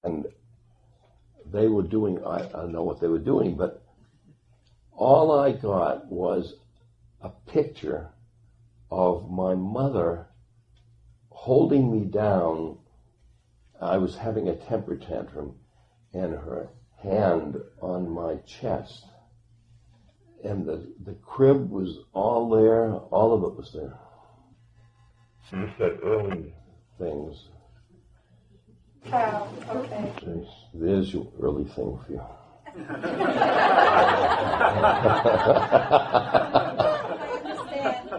And they were doing, I don't know what they were doing, but all I got was a picture of my mother holding me down. I was having a temper tantrum, and her hand on my chest. And the crib was all there, all of it was there. She said early things. Oh, okay. There's your early thing for you. I understand.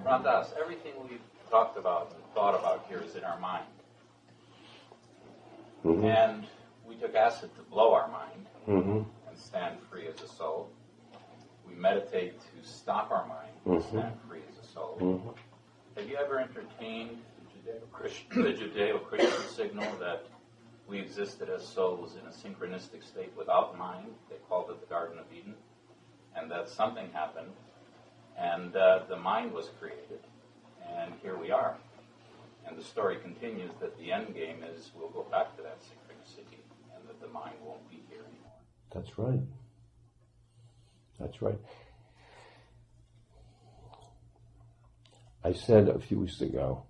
Ramdas, everything we've talked about and thought about here is in our mind. Mm-hmm. And we took acid to blow our mind Mm-hmm. and stand free as a soul. We meditate to stop our mind and Mm-hmm. stand free as a soul. Mm-hmm. Have you ever entertained the Judeo-Christian signal that we existed as souls in a synchronistic state without mind? They called it the Garden of Eden. And that something happened, and the mind was created, and here we are. And the story continues that the end game is we'll go back to that synchronicity, and that the mind won't be here anymore. That's right. That's right. I said a few weeks ago,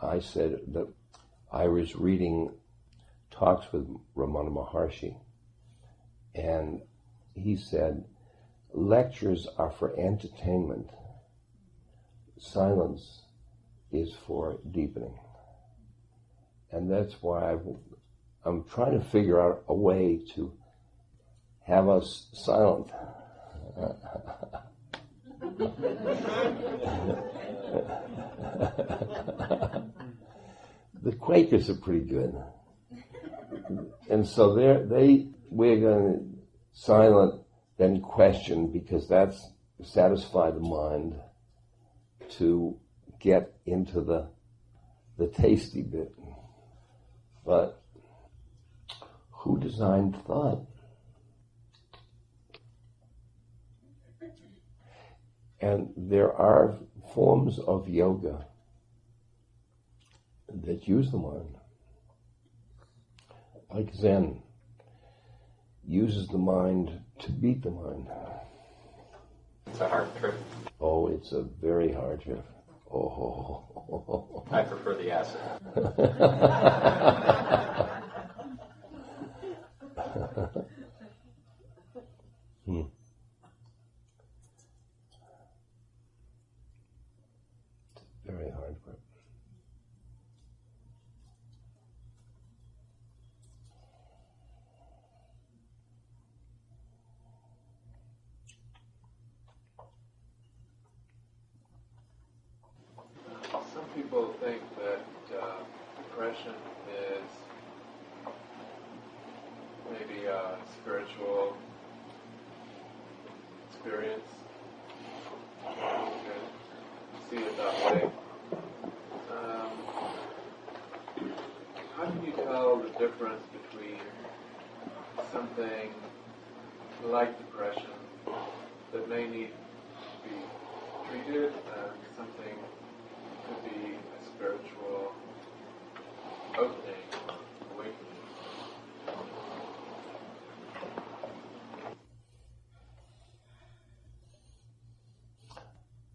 I said that I was reading talks with Ramana Maharshi, and he said, lectures are for entertainment. Silence is for deepening. And that's why I'm trying to figure out a way to have us silent. The Quakers are pretty good. And so we're going to silent, then question, because that's satisfy the mind to get into the tasty bit. But who designed thought? And there are forms of yoga that use the mind. Like Zen uses the mind to beat the mind. It's a hard trip. Oh, it's a very hard trip. Oh. I prefer the acid. Very hard trip. Some people think that depression is maybe a spiritual experience. You can see it that way. How do you tell the difference between something like depression that may need to be treated and something could be a spiritual opening or awakening?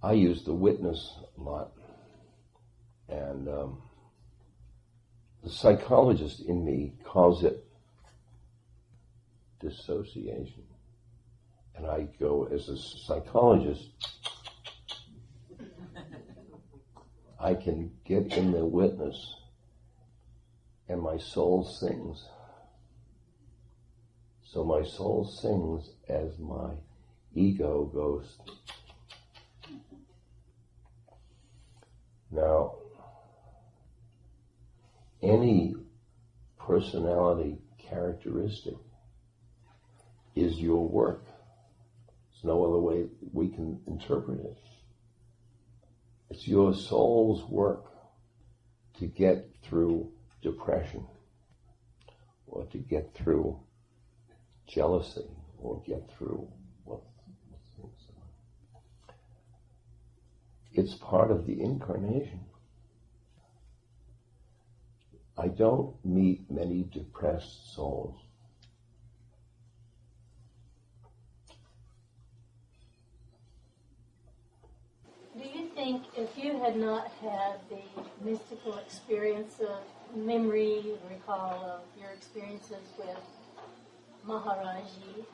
I use the witness a lot, and the psychologist in me calls it dissociation. And I go, as a psychologist, I can get in the witness, and my soul sings. So my soul sings as my ego goes. Now, any personality characteristic is your work. There's no other way we can interpret it. It's your soul's work to get through depression, or to get through jealousy, or get through what things are. It's part of the incarnation. I don't meet many depressed souls. Do you think if you had not had the mystical experience of memory, recall of your experiences with Maharaji,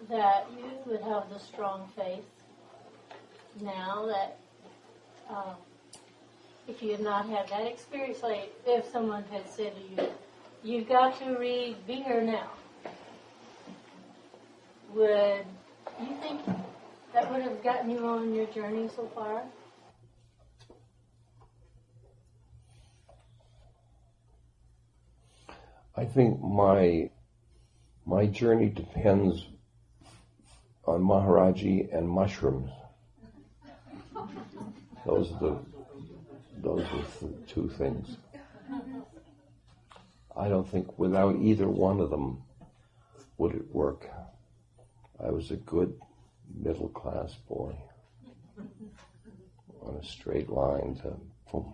that you would have the strong faith now that if you had not had that experience, like if someone had said to you, you've got to read Be Here Now, would you think that would have gotten you on your journey so far? I think my journey depends on Maharaji and mushrooms. Those are the two things. I don't think without either one of them would it work. I was a good middle-class boy on a straight line to boom.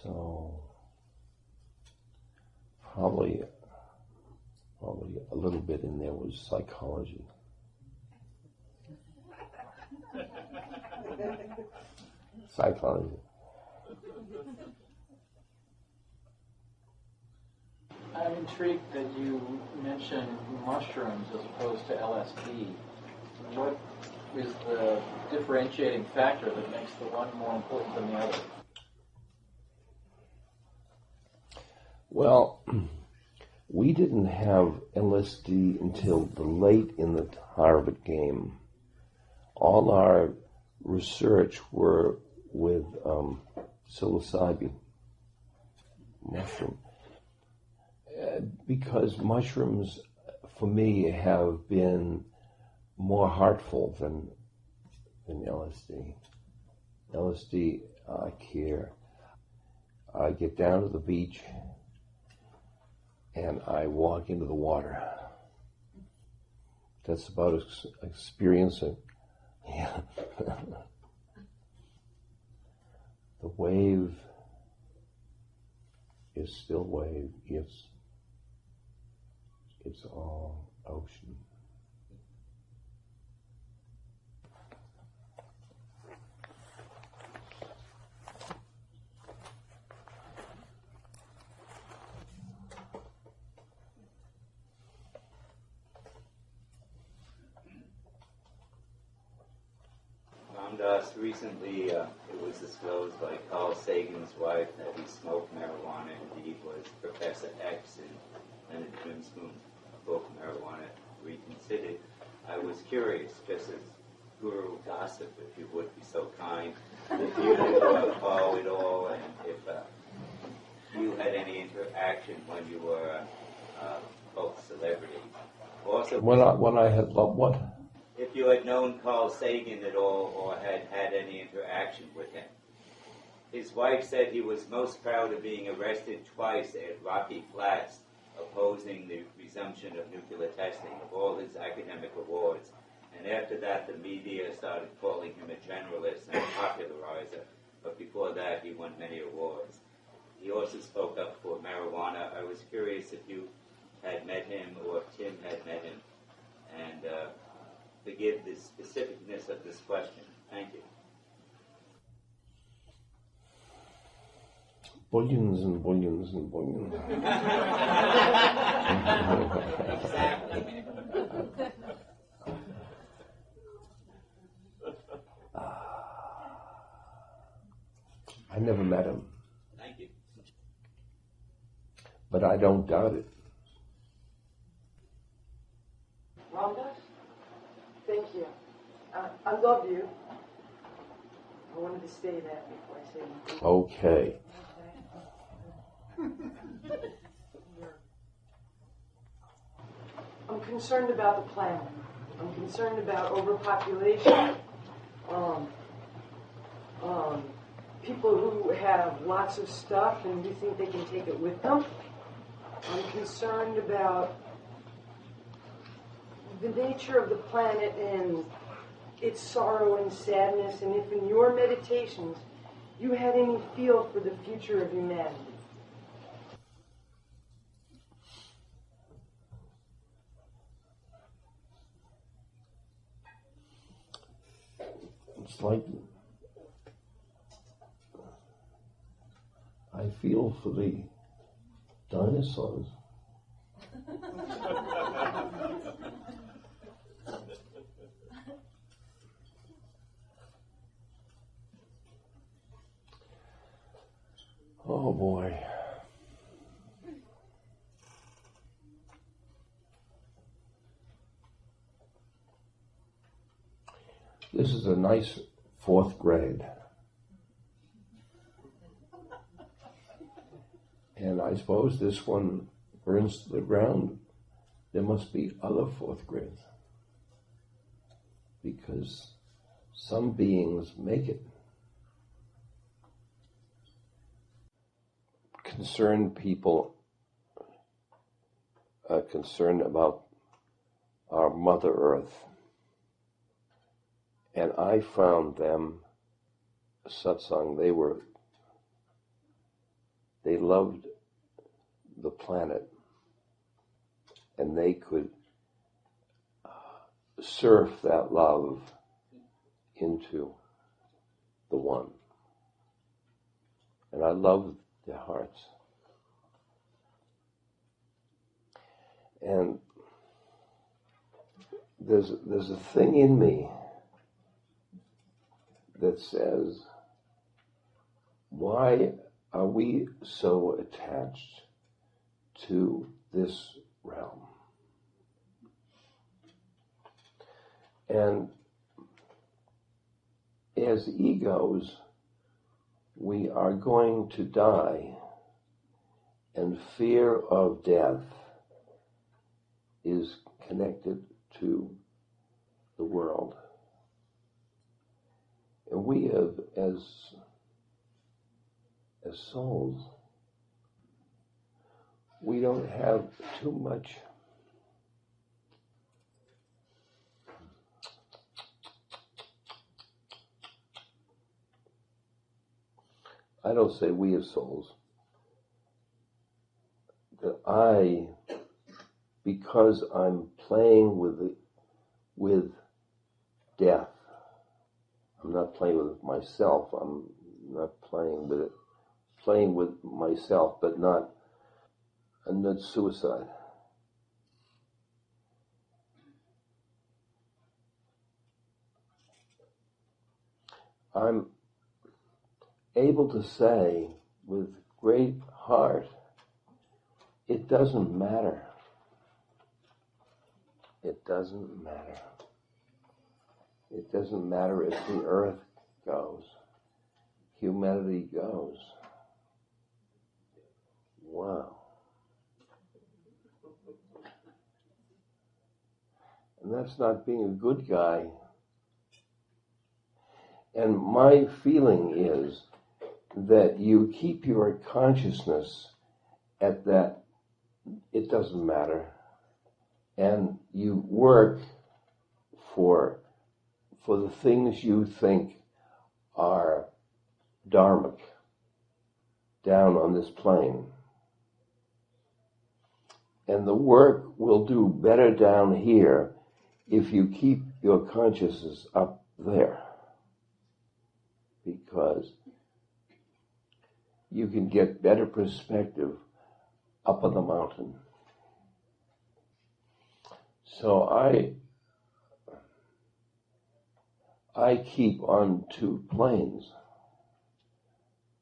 So probably a little bit in there was psychology. Psychology. I'm intrigued that you mentioned mushrooms as opposed to LSD. What is the differentiating factor that makes the one more important than the other? Well, we didn't have LSD until the late in the Harvard game. All our research were with psilocybin, mushroom. Because mushrooms, for me, have been more heartful than LSD. LSD, I care. I get down to the beach and I walk into the water. That's about experiencing. Yeah. The wave is still wave. It's all ocean. Ramdas, recently it was disclosed by Carl Sagan's wife that he smoked marijuana and he was Professor X in Leonard Grimm's book, Marijuana Reconsidered. I was curious, just as guru gossip, if you would be so kind, if you follow it all and if you had any interaction when you were both celebrities. Also, when I had what? If you had known Carl Sagan at all or had had any interaction with him. His wife said he was most proud of being arrested twice at Rocky Flats, opposing the resumption of nuclear testing of all his academic awards. And after that, the media started calling him a generalist and a popularizer. But before that, he won many awards. He also spoke up for marijuana. I was curious if you had met him or if Tim had met him. And forgive the specificness of this question. Thank you. Bullions and bullions and bullions. Exactly. I never met him, Thank you. but I don't doubt it. Rhonda, thank you. I love you. I wanted to say that before I say anything. Okay. I'm concerned about the planet. I'm concerned about overpopulation. People who have lots of stuff and who think they can take it with them. I'm concerned about the nature of the planet and its sorrow and sadness, and if in your meditations you had any feel for the future of humanity. It's like I feel for the dinosaurs. Oh boy. This is a nice 4th grade. And I suppose this one burns to the ground. There must be other 4th grades. Because some beings make it. Concerned people are concerned about our Mother Earth. And I found them, satsang, they loved the planet, and they could surf that love into the one. And I loved their hearts. And there's a thing in me that says, why are we so attached to this realm? And as egos, we are going to die, and fear of death is connected to the world. And we have, as souls, we don't have too much I don't say we as souls, that because I'm playing with death, I'm not playing with myself, I'm not playing with it, playing with myself, but not suicide. I'm able to say with great heart, it doesn't matter. It doesn't matter. It doesn't matter if the earth goes. Humanity goes. Wow. And that's not being a good guy. And my feeling is that you keep your consciousness at that, it doesn't matter, and you work for the things you think are dharmic down on this plane. And the work will do better down here if you keep your consciousness up there. Because you can get better perspective up on the mountain. So I keep on two planes.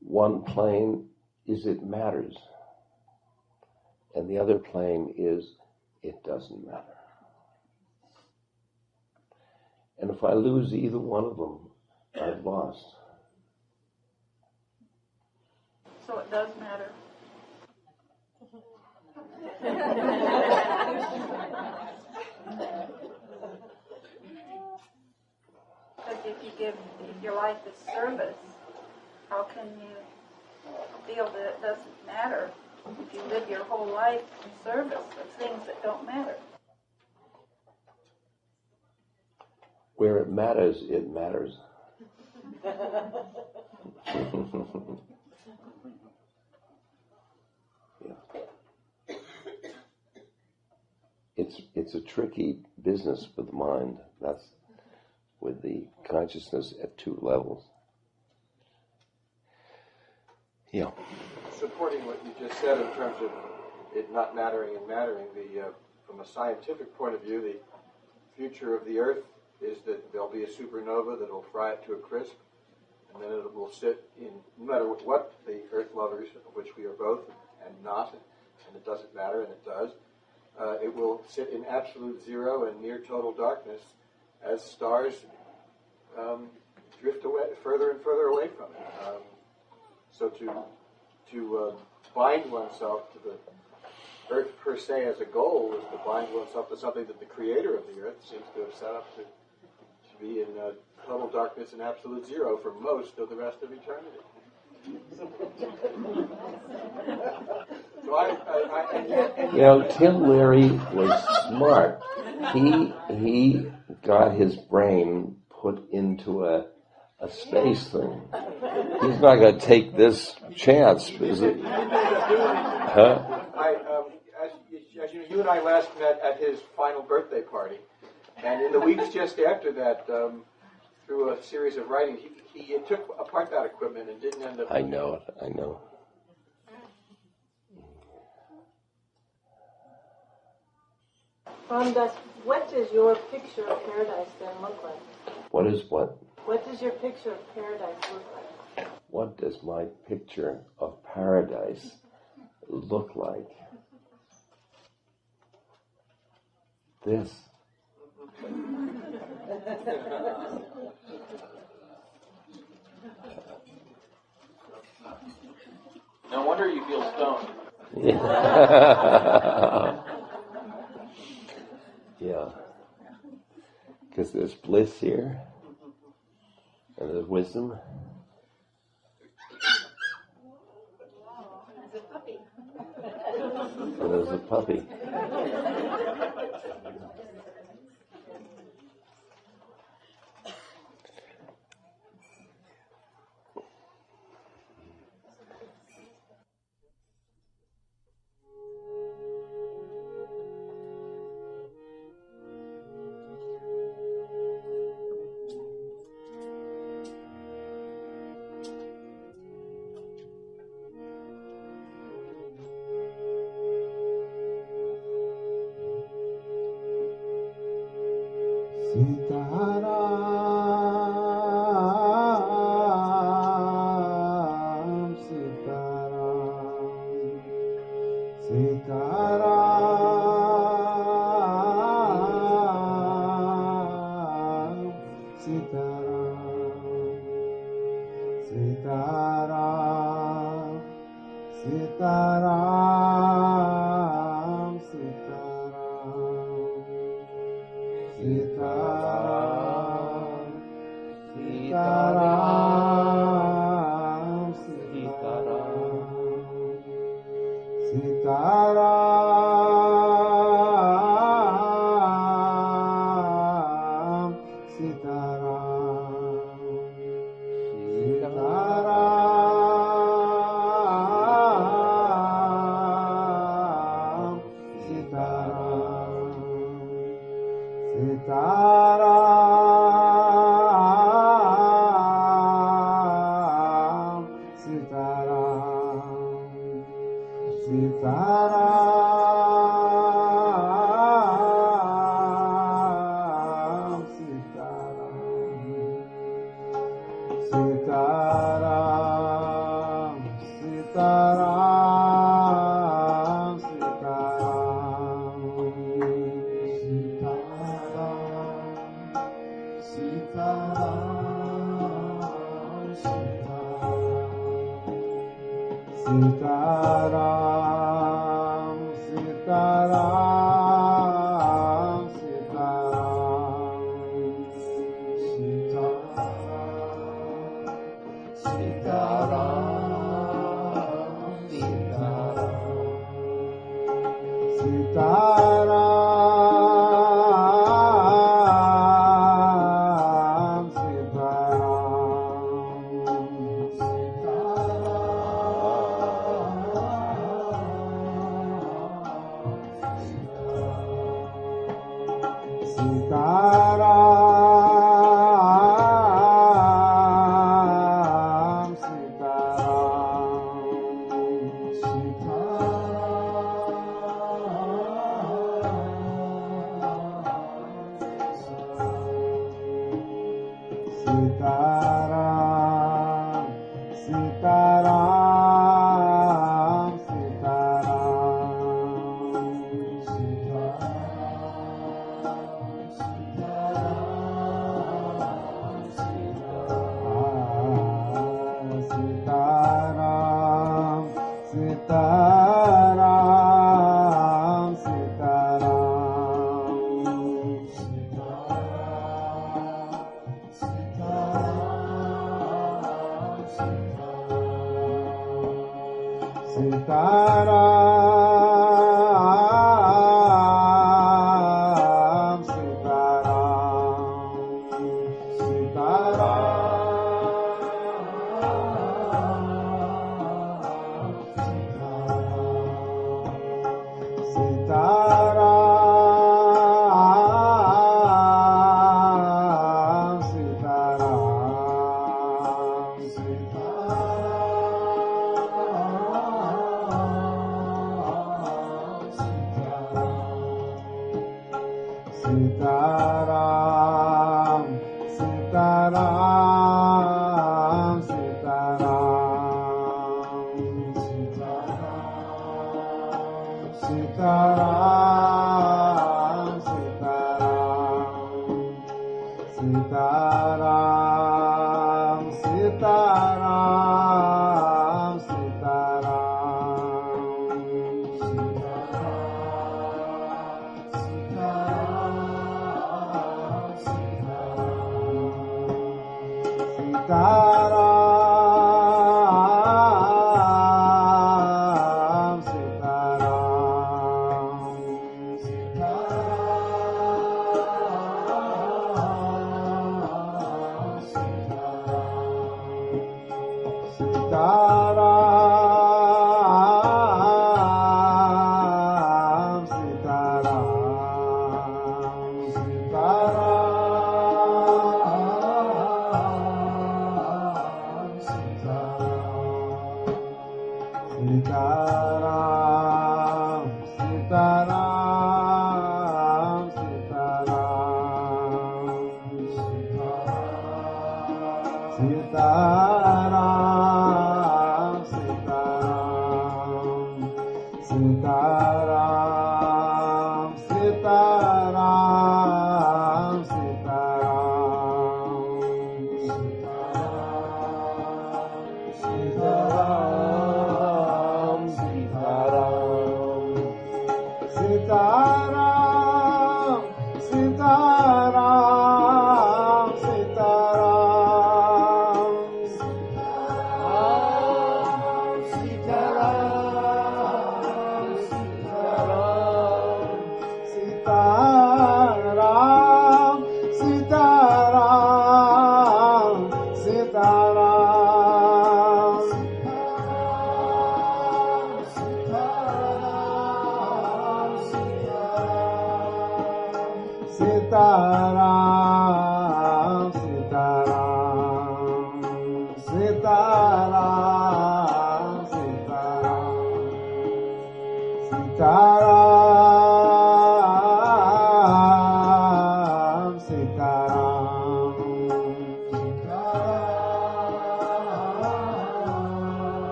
One plane is it matters, and the other plane is it doesn't matter. And if I lose either one of them, I've lost. So it does matter. Because if you give your life as service, how can you feel that it doesn't matter if you live your whole life in service of things that don't matter? Where it matters, it matters. Yeah. It's a tricky business with the mind. That's with the consciousness at two levels. Yeah. Supporting what you just said in terms of it not mattering and mattering, from a scientific point of view, the future of the Earth is that there'll be a supernova that will fry it to a crisp, and then it will sit in, no matter what the Earth lovers, of which we are both and not, and it doesn't matter, and it does, it will sit in absolute zero and near total darkness as stars drift away, further and further away from it. So to bind oneself to the Earth per se as a goal is to bind oneself to something that the creator of the Earth seems to have set up to be in total darkness and absolute zero for most of the rest of eternity. So Tim Leary was smart. He got his brain put into a space thing. He's not going to take this chance, is it? Huh? As you and I last met at his final birthday party, and in the weeks just after that, through a series of writings, he took apart that equipment and didn't end up... I know. Ramdas, what does your picture of paradise then look like? What is what? What does your picture of paradise look like? What does my picture of paradise look like? This. No wonder you feel stoned. Yeah. Because there's bliss here, and there's wisdom. And there's a puppy. Sitaram, Sitaram,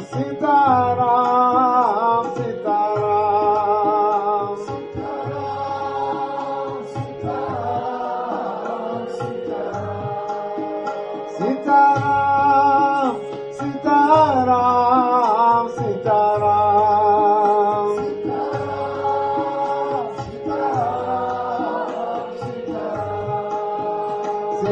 Sitaram, Sitaram.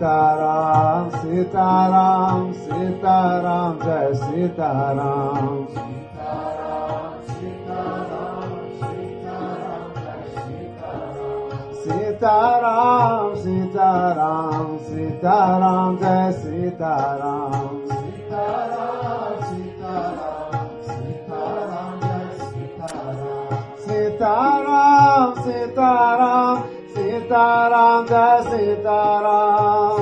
Sitaram, Sitaram, Sitaram, Jai Sitaram. Sitaram, Sitaram, Sitaram, Jai Sitaram. Sitaram, Sitaram, Sitaram, Jai Sitaram. Sitaram, Sitaram, Sitaram, Jai Sitaram.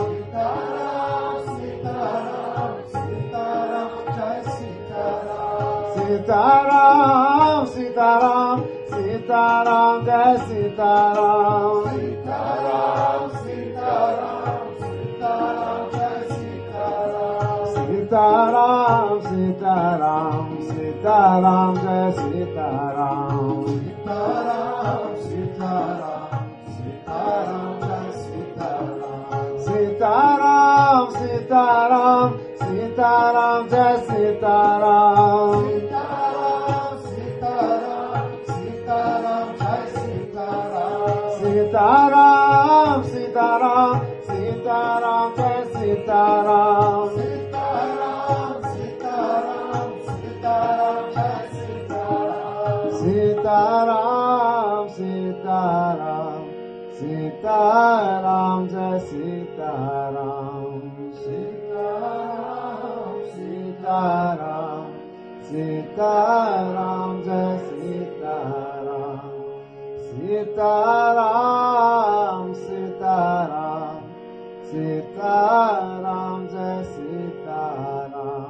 Sitaram, Sitaram, Sitaram, Jai Sitaram. Sitaram, Sitaram, Sitaram, Jai Sitaram. Sitaram, Sitaram, Sitaram, Jai Sitaram. Sitaram, Sitaram, Sitaram, Jai Sitaram. Sitaram, Sitaram, Jai Sitaram. Sitaram, Sitaram, Sitaram, Jai Sitaram.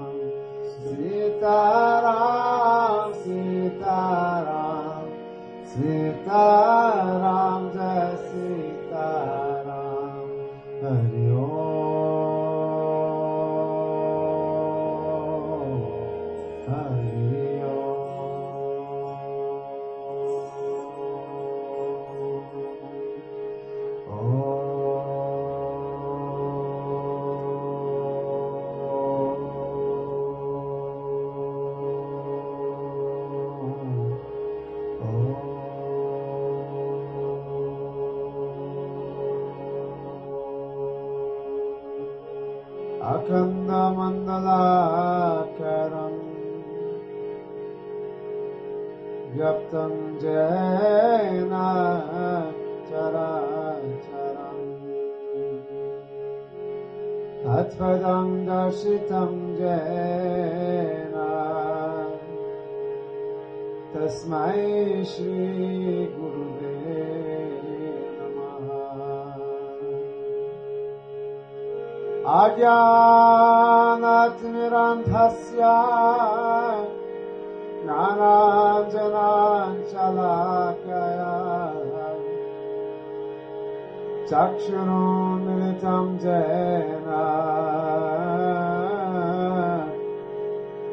Sitaram, Sitaram, Sitaram, Jai Sitaram. Hari Om, Hari Akhanda Mandalakaram Vyaptam Jena Characharam Tatvadam Darshitam Jena Tasmai Shri Guruve Ajnanatmirandhasya Jnananjanachalakaya Chakshurunmilitam Jena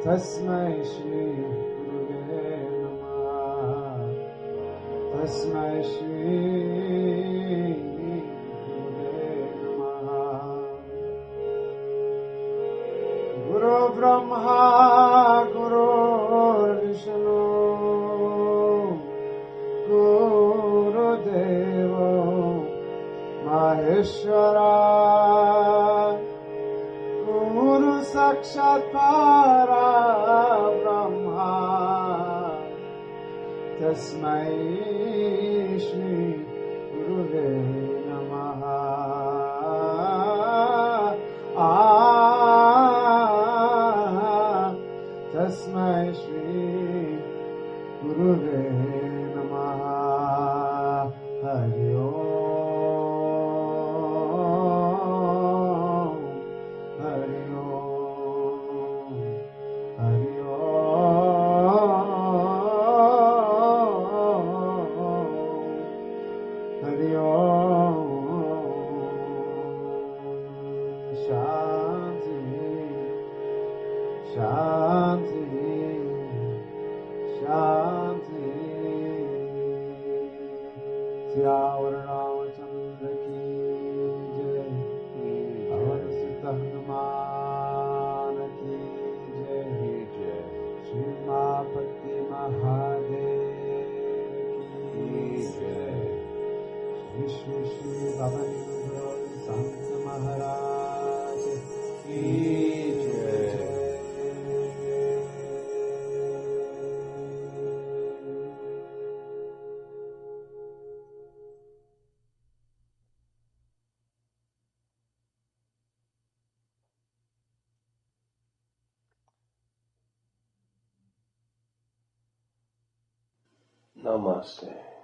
Tasmai Shri Guruve Namah Tasmai Shri Guru Brahma, Guru Vishnu, Guru Deva, Maheshwara, Guru Sakshat Para Brahma, Tasmai Shri Guruve Namaha. Tasmai Shri Guruve Namaha. Hari Om, Hari Om, Hari Om, Hari Om. Shanti, Shanti, Shanti. Siyawar Ramachandra ki jai, Avan Sita Hanuman ki jai, Shri Mapati Mahadev ki jai, Shri Shri Shri Bhavani Santam Maharaji ki jai. Namaste.